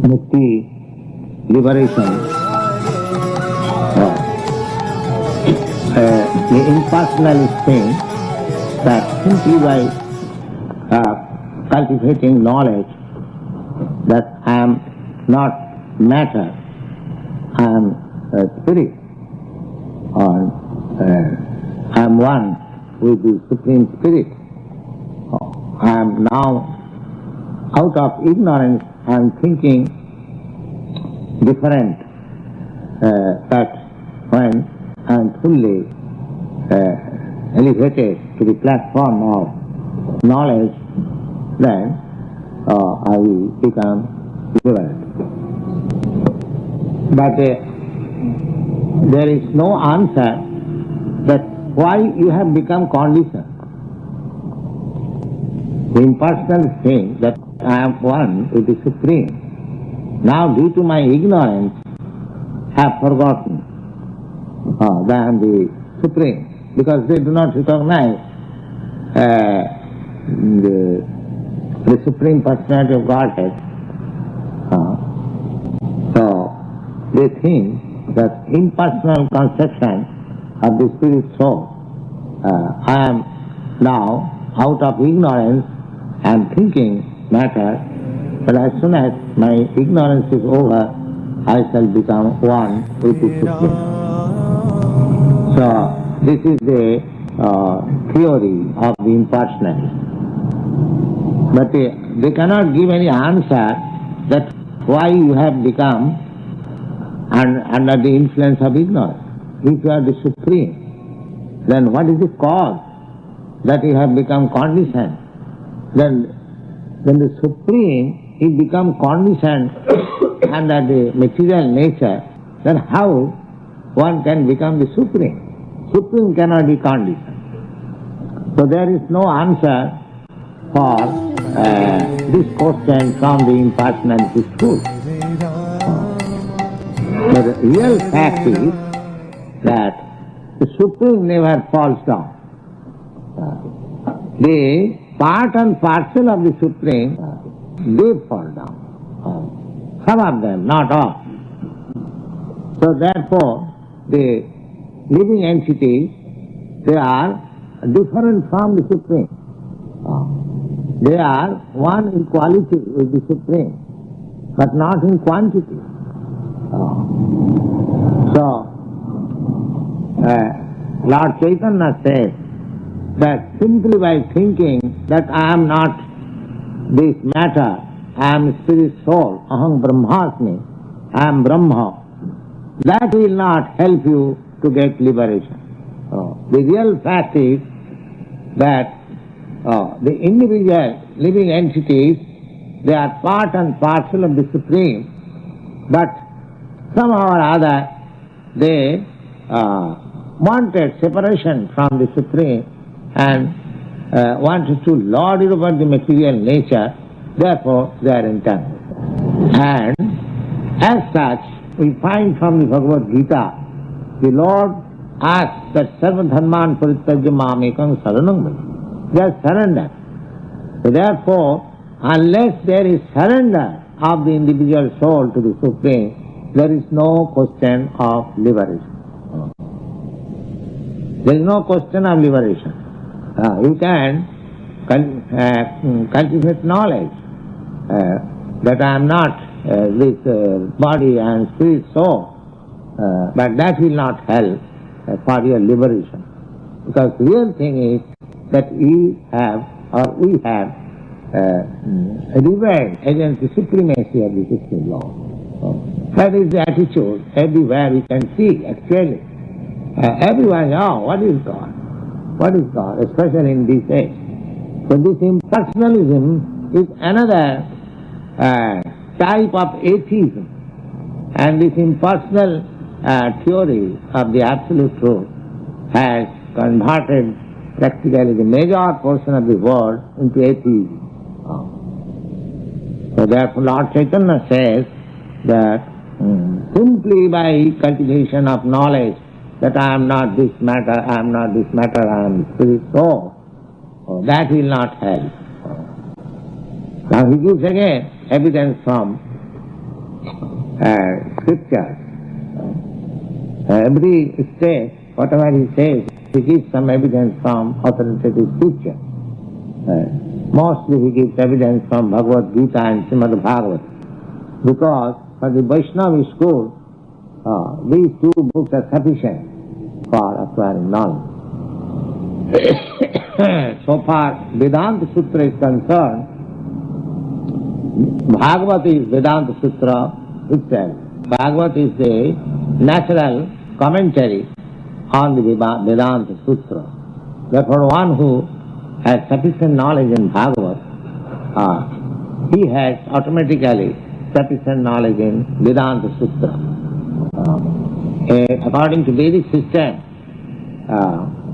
mukti, liberation. The impersonal is saying that simply by cultivating knowledge that I am not matter, I am spirit, or I am one with the Supreme Spirit. I am now out of ignorance, I am thinking different, that when I am fully elevated to the platform of knowledge, then I will become liberated. But there is no answer that why you have become conditioned. The impersonal thing that I am one with the Supreme. Now due to my ignorance, I have forgotten that I am the Supreme, because they do not recognize the Supreme Personality of Godhead. So they think that impersonal conception of the Spirit Soul, I am now out of ignorance, I am thinking matter, but as soon as my ignorance is over, I shall become one with the Supreme. So this is the theory of the impersonalist. But they cannot give any answer that why you have become under the influence of ignorance. If you are the Supreme, then what is the cause that you have become conditioned? Then the Supreme is become conditioned under the material nature, then how one can become the Supreme? Supreme cannot be conditioned. So there is no answer for this question from the impersonality school. The real fact is that the Supreme never falls down. The part and parcel of the Supreme, they fall down. Some of them, not all. So therefore, the living entities, they are different from the Supreme. They are one in quality with the Supreme, but not in quantity. So, Lord Chaitanya says that simply by thinking that I am not this matter, I am spirit soul, aham brahmasmi, I am Brahma, that will not help you to get liberation. The real fact is that the individual living entities, they are part and parcel of the Supreme, but somehow or other they wanted separation from the Supreme and wanted to lord it over the material nature, therefore they are entangled. And as such, we find from the Bhagavad Gita, the Lord asks that Sarva Dharman Parityajya Mamekam Saranam Bhaja. They are surrendered. So therefore, unless there is surrender of the individual soul to the Supreme, there is no question of liberation. There is no question of liberation. You can cultivate knowledge that I am not this body and spirit soul, but that will not help for your liberation. Because the real thing is that we have rebelled against the supremacy of the Supreme Lord. That is the attitude everywhere we can see actually. Everyone, what is God? What is God? Especially in this age. So this impersonalism is another type of atheism. And this impersonal theory of the absolute truth has converted practically the major portion of the world into atheism. So therefore Lord Chaitanya says that simply by cultivation of knowledge that I am not this matter, I am not this matter, I am spirit soul, that will not help. Now he gives again evidence from scriptures. Every state, whatever he says, he gives some evidence from authoritative scripture. Mostly he gives evidence from Bhagavad Gita and Srimad Bhagavad. Because for the Vaishnava school, these two books are sufficient for acquiring knowledge. So far Vedanta Sutra is concerned, Bhagavad is Vedanta Sutra itself. Bhagavad is the natural commentary on the Vedanta Sutra. Therefore one who has sufficient knowledge in Bhagavad, he has automatically sufficient knowledge in Vedanta Sutra. According to Vedic system,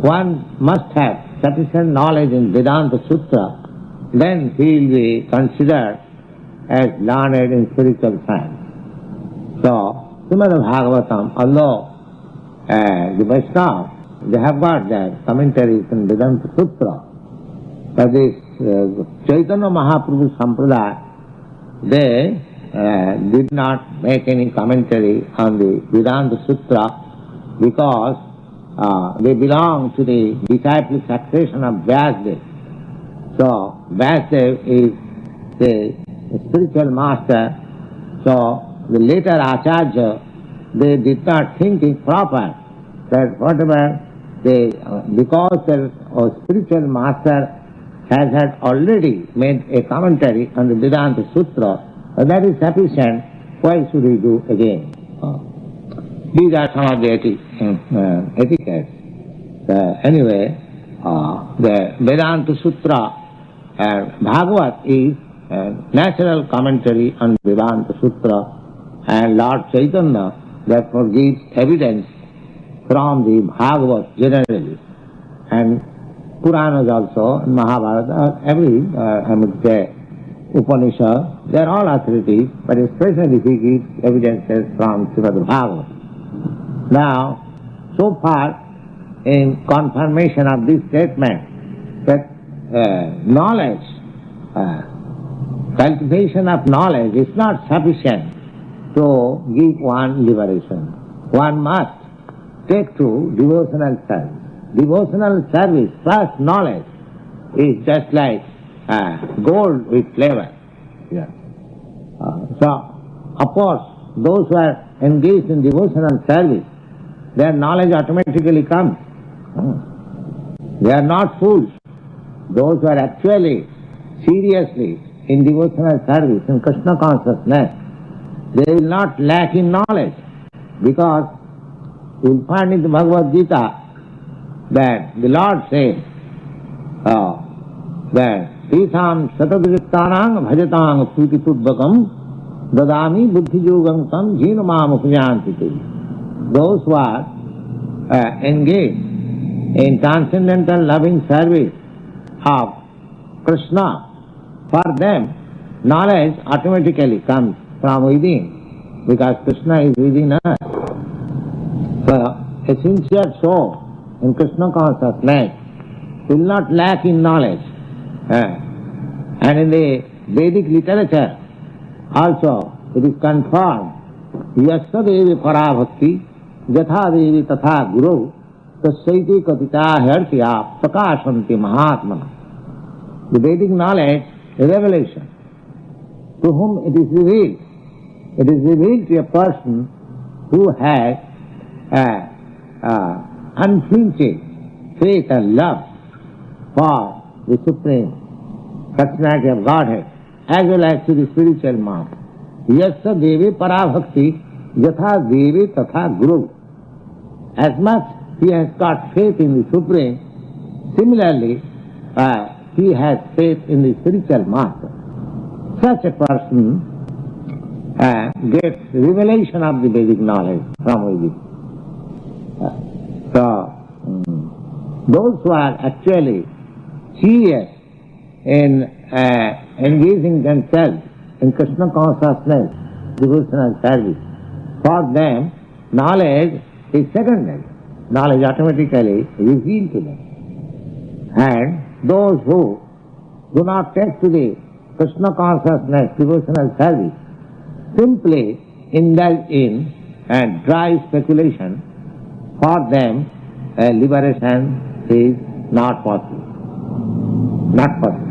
one must have sufficient knowledge in Vedanta Sutra, then he will be considered as learned in spiritual science. So, Srimad Bhagavatam, although the Vaishnavas, they have got their commentaries in Vedanta Sutra, but this Chaitanya Mahaprabhu Sampradaya, they did not make any commentary on the Vedanta Sutra because they belong to the disciple succession of Vyasadeva. So, Vyasadeva is the spiritual master, so the later Acharya, they did not think it proper that whatever they, because the spiritual master has had already made a commentary on the Vedanta Sutra, that is sufficient, why should we do again? These are some of the etiquettes. Anyway, the Vedanta Sutra, Bhagavad is a natural commentary on Vedanta Sutra, and Lord Chaitanya therefore gives evidence from the Bhagavad generally, and Puranas also, Mahabharata, every, I would say, Upanishad, they are all authorities, but especially he gives evidences from Srimad Bhagavad. Now, so far, in confirmation of this statement, that knowledge, cultivation of knowledge is not sufficient to give one liberation. One must take to devotional service. Devotional service plus knowledge is just like gold with flavor. Yeah. So, of course, those who are engaged in devotional service, their knowledge automatically comes. They are not fools. Those who are actually, seriously in devotional service, in Krishna consciousness, they will not lack in knowledge, because you will find in the Bhagavad Gita that the Lord says that Tisam Satadriptanang Bhajatang Priti Pudbakam Dadami Buddhi Yogam Tam Jinamam Upayantiti. Those who are engaged in transcendental loving service of Krishna, for them knowledge automatically comes from within, because Krishna is within us. So, a sincere soul in Krishna consciousness will not lack in knowledge. And in the Vedic literature also it is confirmed, Yasya devi parabhakti yatha devi tatha guru tasyaiti katita hertya prakashanti mahatmana. The Vedic knowledge is revelation. To whom it is revealed? It is revealed to a person who has unflinching faith and love for the Supreme Personality of Godhead, as well as to the spiritual master. Yasya devi parabhakti yatha devi tatha guru. As much he has got faith in the Supreme, similarly he has faith in the spiritual master. Such a person gets revelation of the Vedic knowledge from within. So, those who are actually serious in engaging themselves in Krishna consciousness, devotional service, for them knowledge is secondary. Knowledge automatically revealed to them. And those who do not take to the Krishna consciousness, devotional service, simply indulge in dry speculation, for them liberation is not possible. Not possible.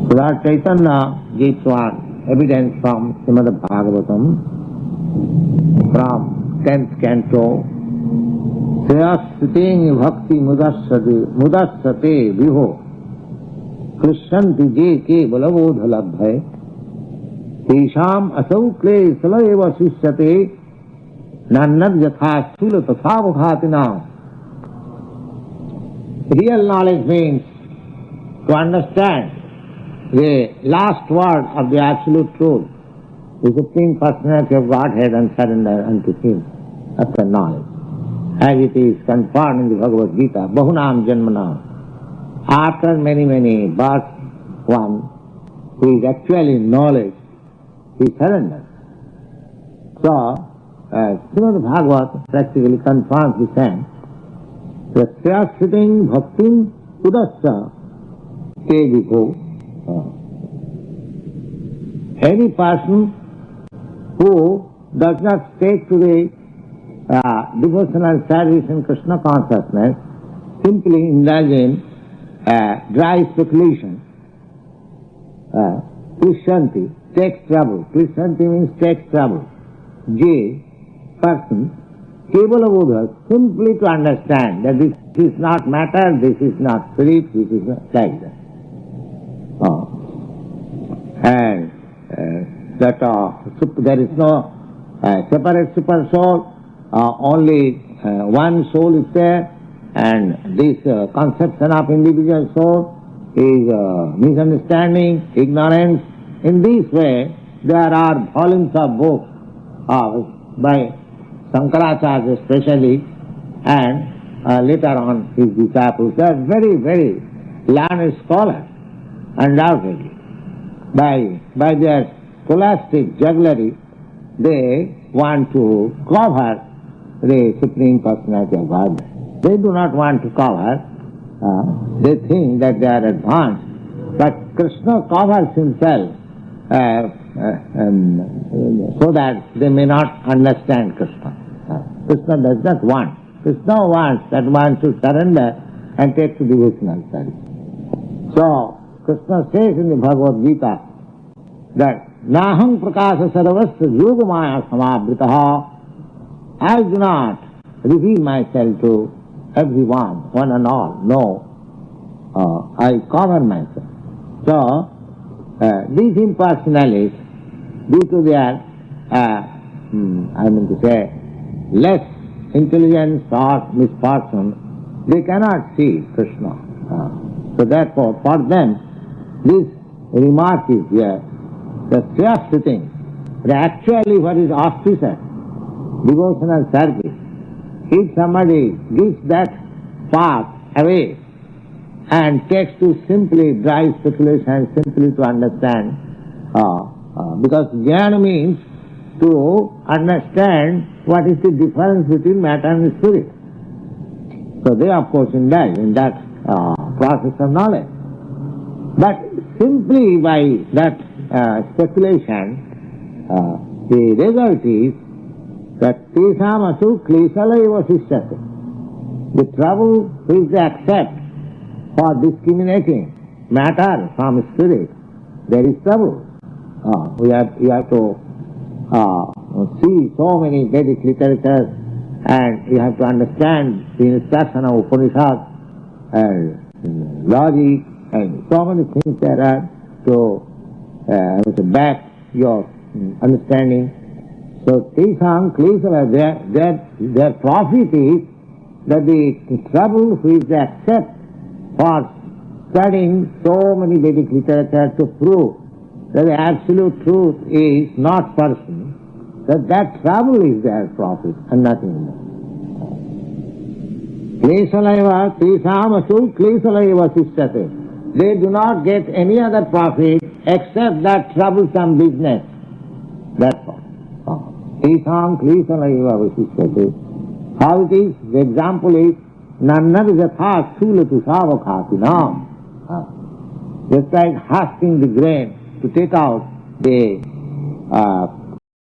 So Lord Chaitanya gives one evidence from Srimad Bhagavatam, from 10th canto. Sriyasriting bhakti mudassate viho krishanti je ke balavodha labhai tesham asau klesala eva sishyate nannad yatha sula tasavakhatinam. Real knowledge means to understand the last word of the Absolute Truth, the Supreme Personality of Godhead, and surrender unto Him. That's the knowledge. As it is confirmed in the Bhagavad Gita, Bahunam Janmanam. After many, many births, one who is actually knowledge, he surrenders. So, Srimad Bhagavat practically confirms the same. Pratyasriting bhaktim udasya te vikho. Any person who does not take to the devotional service in Krishna consciousness, simply indulge in dry speculation, Krishanti, takes trouble. Krishanti means takes trouble. J, person, capable of others, simply to understand that this is not matter, this is not spirit, this is not like that. And that there is no separate super soul, only one soul is there, and this conception of individual soul is misunderstanding, ignorance. In this way, there are volumes of books by Shankaracharya especially, and later on his disciples. They are very, very learned scholars, undoubtedly. By their scholastic jugglery, they want to cover the Supreme Personality of Godhead. They do not want to cover, they think that they are advanced, but Krishna covers himself so that they may not understand Krishna. Krishna does not want. Krishna wants that one should surrender and take to devotional service. So, Krishna says in the Bhagavad Gita that Naham prakasa sarvasya yogamaya samabritaha. I do not reveal myself to everyone, one and all. No, I cover myself. So, these impersonalists, due to their, less intelligence or misfortune, they cannot see Krishna. So therefore, for them, this remark is here, the Shreyas thing, actually what is auspicious, devotional service. If somebody gives that path away and takes to simply dry speculation, simply to understand, because jnana means to understand what is the difference between matter and spirit. So they of course indulge in that process of knowledge. But simply by that speculation, the result is that tesam asu klesala eva sishyate. The trouble which they accept for discriminating matter from spirit, there is trouble. We have to see so many Vedic literatures, and you have to understand the instruction of Upanishad and logic, and so many things there are to back your understanding. So tesam klesala, their profit is that the trouble which they accept for studying so many Vedic literature to prove that the absolute truth is not person, that trouble is their profit and nothing more. Klesalayva tesamasu klesalayva sishyate. They do not get any other profit except that troublesome business. That's all. Tesam klesalayva sishyate. How it is? The example is Nannad yatha sulatu savakhatinam. Just like husking the grain to take out the uh,